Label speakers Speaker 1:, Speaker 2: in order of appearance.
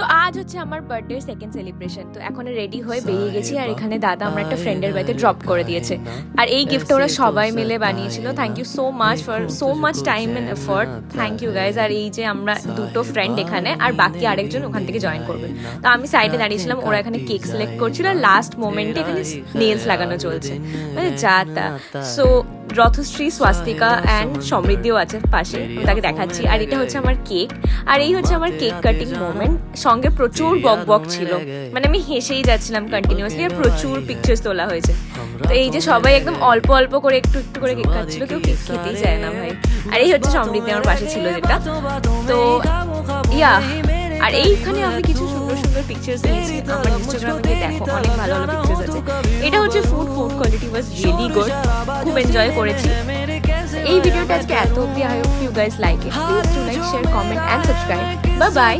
Speaker 1: তো আজ হচ্ছে আমার বার্থডে সেকেন্ড সেলিব্রেশন। তো এখন রেডি হয়ে বেরিয়ে গেছি, আর এখানে দাদা আমরা একটা ফ্রেন্ডের বাড়িতে ড্রপ করে দিয়েছে। আর এই গিফটটা ওরা সবাই মিলে বানিয়েছিল। Thank you so much for so much time and effort. Thank you guys. আর এই যে আমরা দুটো ফ্রেন্ড এখানে, আর বাকি আরেকজন ওখান থেকে জয়েন করবে। তো আমি সাইডে দাঁড়িয়েছিলাম, ওরা এখানে কেক সিলেক্ট করছিল, আর লাস্ট মোমেন্টে এখানে নেলস লাগানো চলছে, মানে যা তা। সো রথশ্রী, স্বাস্তিকা অ্যান্ড সমৃদ্ধিও আছে পাশে, তাকে দেখাচ্ছি। আর এটা হচ্ছে আমার কেক, আর এই হচ্ছে আমার কেক কাটিং মোমেন্ট। সঙ্গে প্রচুর বক বক ছিল, মানে আমি হেসেই যাচ্ছিলাম কন্টিনিউয়াসলি, আর প্রচুর পিকচার্স তোলা হয়েছে। তো এই যে সবাই একদম অল্প অল্প করে একটু একটু করে কেক খাচ্ছিল, কেউ কেক খেতেই চায় না ভাই। আর এই হচ্ছে সমৃদ্ধি আমার পাশে ছিল যেটা। তো ইয়া, আর এইখানে আমি কিছু সুন্দর সুন্দর পিকচার্স নিয়েছি। আমার ইনস্টাগ্রামে গিয়ে দেখো, অনেক ভালো ভালো পিকচার্স আছে। এটা হচ্ছে food quality was really good, খুব এনজয় করেছি। এই ভিডিওটা আজকে এত অব্দি। I hope you guys like it. Please do like, share, comment and subscribe. Bye by.